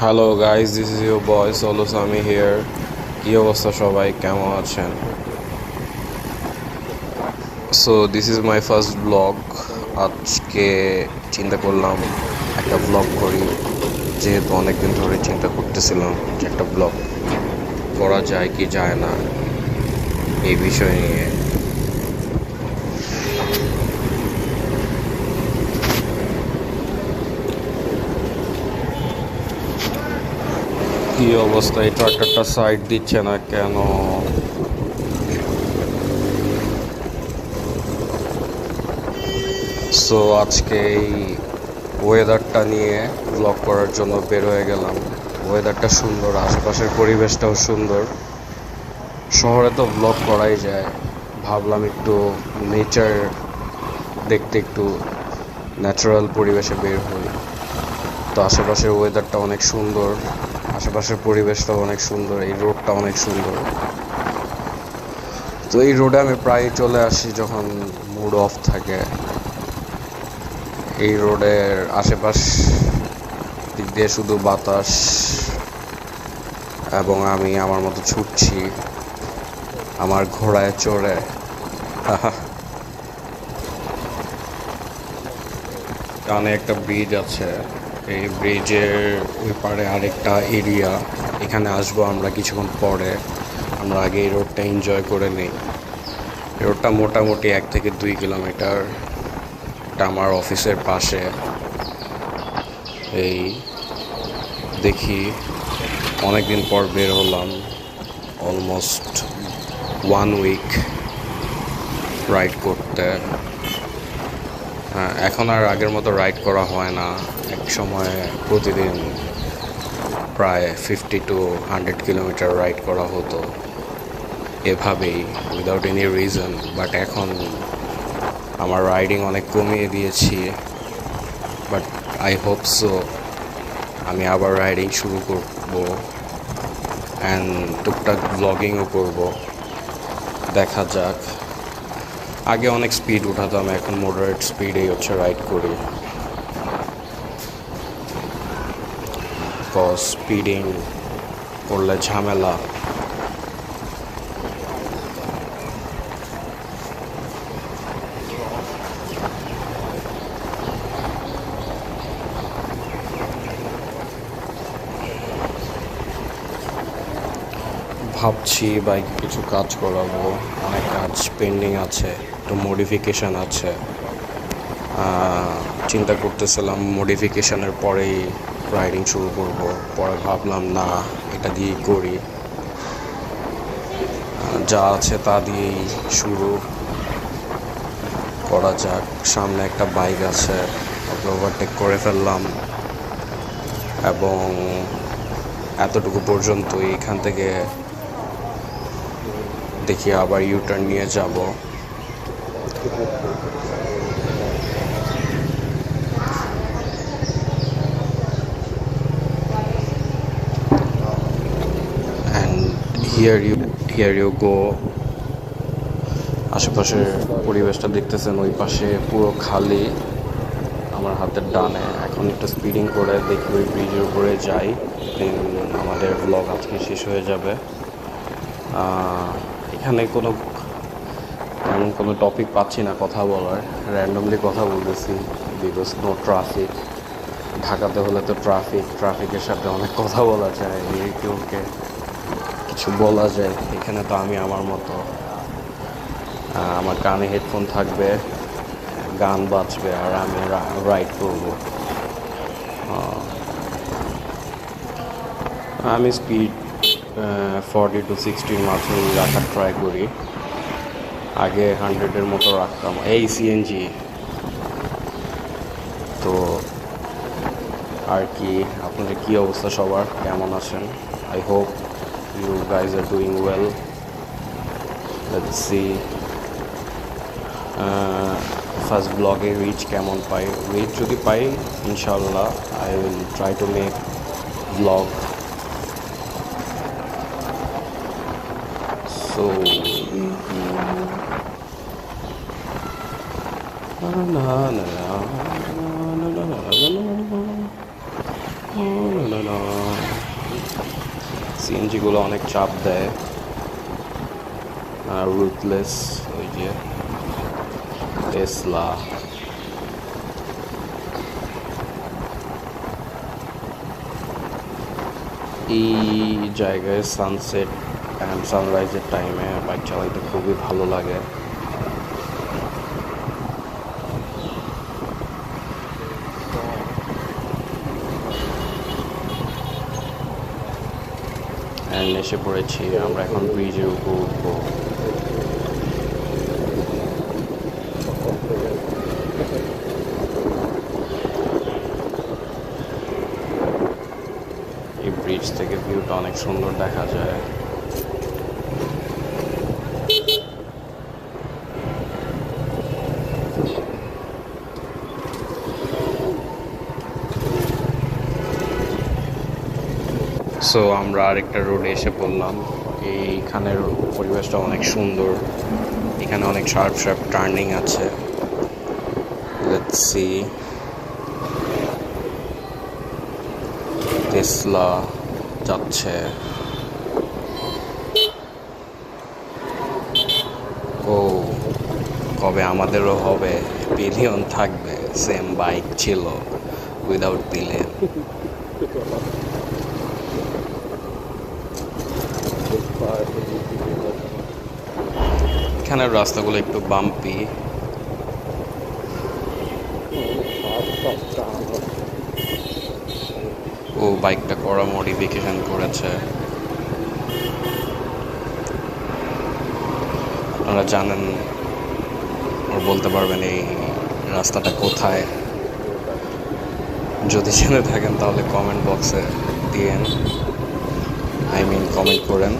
Hello guys, this is your boy Solo Sami here. কী অবস্থা সবাই, কেমন আছেন? So this is my first blog. আজকে চিন্তা করলাম একটা ব্লগ করি, যেহেতু অনেকদিন ধরে চিন্তা করতেছিলাম যে একটা ব্লগ করা যায় কি যায় না এই বিষয় নিয়ে। কি অবস্থা, এই ট্রাক্টরটা সাইড দিচ্ছে না কেন? সো আজকে এই ওয়েদারটা নিয়ে ব্লগ করার জন্য বের হয়ে গেলাম। ওয়েদারটা সুন্দর, আশেপাশের পরিবেশটাও সুন্দর। শহরে তো ব্লগ করাই যায়, ভাবলাম একটু নেচার দেখতে, একটু ন্যাচারাল পরিবেশে বের হই। তো আশেপাশের ওয়েদারটা অনেক সুন্দর, আশেপাশের পরিবেশটাও অনেক সুন্দর, এই রোডটা অনেক সুন্দর। তো এই রোডে আমি প্রায় চলে আসি যখন মুড অফ থাকে। এই রোডের আশেপাশ দিক দিয়ে শুধু বাতাস, এবং আমি আমার মতো ছুটছি আমার ঘোড়ায় চড়ে। কানে একটা ব্রিজ আছে, এই ব্রিজের ওই পারে আরেকটা এরিয়া, এখানে আসবো আমরা কিছুক্ষণ পরে। আমরা আগে এই রোডটা এনজয় করে নিই। এই রোডটা মোটামুটি 1 থেকে 2 কিলোমিটার। এটা আমার অফিসের পাশে। এই দেখি অনেকদিন পর বের হলাম, অলমোস্ট 1 উইক রাইড করতে। এখন আর আগের মতো রাইড করা হয় না। এক সময় প্রতিদিন প্রায় 50 to 100 কিলোমিটার রাইড করা হতো এভাবেই, উইদাউট এনি রিজন। বাট এখন আমার রাইডিং অনেক কমিয়ে দিয়েছি। বাট আই হোপ সো আমি আবার রাইডিং শুরু করবো, অ্যান্ড টুকটাক ব্লগিংও করবো। দেখা যাক। আগে অনেক স্পিড উঠাতাম, এখন মডারেট স্পিডেই রাইড করি। কজ স্পিডিং করলে ঝামেলা। ভাবছি বাইকে কিছু কাজ করাবো, অনেক কাজ পেন্ডিং আছে, একটু মডিফিকেশান আছে। চিন্তা করতেছিলাম মডিফিকেশানের পরেই রাইডিং শুরু করব। পরে ভাবলাম না, এটা দিয়েই করি, যা আছে তা দিয়েই শুরু করা যাক। সামনে একটা বাইক আছে, ওকে ওভারটেক করে ফেললাম, এবং এতটুকু পর্যন্ত। এখান থেকে দেখি আবার ইউটার্ন নিয়ে যাব। And here you go. আশেপাশের পরিবেশটা দেখতেছেন, ওই পাশে পুরো খালি, আমার হাতের ডানে। এখন একটু স্পিডিং করে দেখি ওই ব্রিজের উপরে যাই, দেন আমাদের ব্লগ আজকে শেষ হয়ে যাবে। এখানে এমন কোনো টপিক পাচ্ছি না কথা বলার, র্যান্ডমলি কথা বলতেছি, বিকজ নো ট্রাফিক। ঢাকাতে হলে তো ট্রাফিকের সাথে অনেক কথা বলা যায়, কেউকে কিছু বলা যায়। এখানে তো আমি আমার মতো, আমার কানে হেডফোন থাকবে, গান বাজবে, আর আমি রাইড করবো। আমি স্পিড 40 to 60 মাত্রই রাখার ট্রাই করি। আগে 100-এর মতো রাখতাম। এই সিএনজি তো। আর কি, আপনাদের কী অবস্থা, সবার কেমন আছেন? I hope you guys are doing well. Let's see first ব্লগে রিচ কেমন পাই। রিচ যদি পাই, ইনশাল্লাহ I will try to make blog. So CNG গুলো অনেক চাপ দেয় আর রুথলেস ওই যে টেসলা। এই জায়গায় সানসেট অ্যান্ড সানরাইজের টাইমে বাইক চালাতে খুবই ভালো লাগে। এসে পড়েছি, আমরা এখন ব্রিজের উপর উঠবো। এই ব্রিজ থেকে ভিউটা অনেক সুন্দর দেখা যায়। সো আমরা আরেকটা রোডে এসে পড়লাম। এইখানের পরিবেশটা অনেক সুন্দর, এখানে অনেক শার্প শার্প টার্নিং আছে। লেটস সি, টেসলা যাচ্ছে। ও কবে আমাদেরও হবে, পিলিয়ন থাকবে। সেম বাইক ছিল উইদাউট পিলিয়ন। এখানের রাস্তাগুলো একটু বাম্পি। ও বাইকটা করা মডিফিকেশন করেছে। আপনারা জানেন, ওর বলতে পারবেন এই রাস্তাটা কোথায়? যদি জেনে থাকেন তাহলে কমেন্ট বক্সে দিয়েন, কমেন্ট করেন।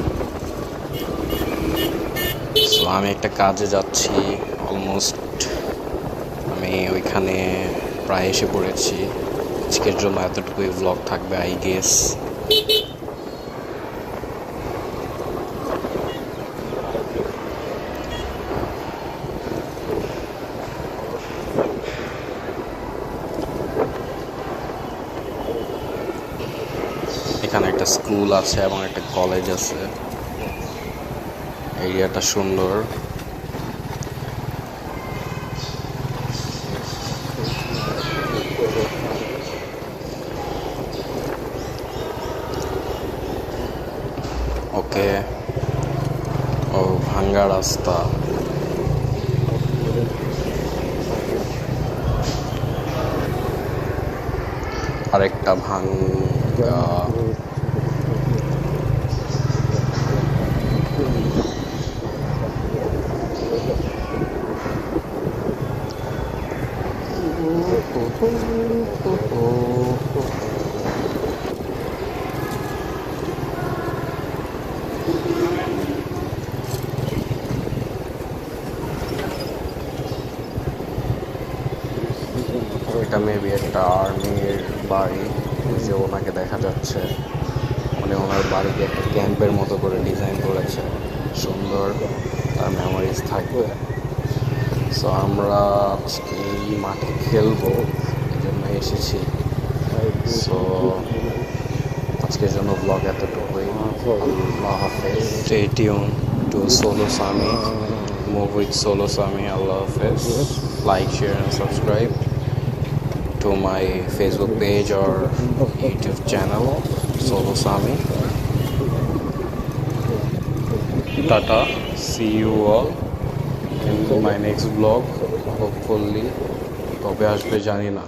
সো আমি একটা কাজে যাচ্ছি, অলমোস্ট আমি ওইখানে প্রায় এসে পড়েছি। আজকের জন্য এতটুকুই ব্লগ থাকবে আই গেস। এখানে একটা স্কুল আছে এবং একটা কলেজ আছে। এরিয়াটা সুন্দর। ওকে, ও ভাঙ্গা রাস্তা। আরেকটা ভাঙ্গা। এটা মেবি একটা আর্মির বাড়ি, যে ওনাকে দেখা যাচ্ছে, মানে ওনার বাড়িতে একটা ক্যাম্পের মতো করে ডিজাইন করেছে, সুন্দর, তার মেমোরিজ থাকবে। সো আমরা আজকে এই মাঠে খেলবো, এই জন্য এসেছি। সো আজকের জন্য ব্লগ এতটুকুই। আল্লাহ হাফেজ। Stay tune to Solo Sami, move with Solo Sami. আল্লাহ হাফেজ। Like, share and subscribe to my Facebook page or YouTube channel, Solo Sami. Tata, see you all in my next vlog, hopefully. তবে আসবে জানি না।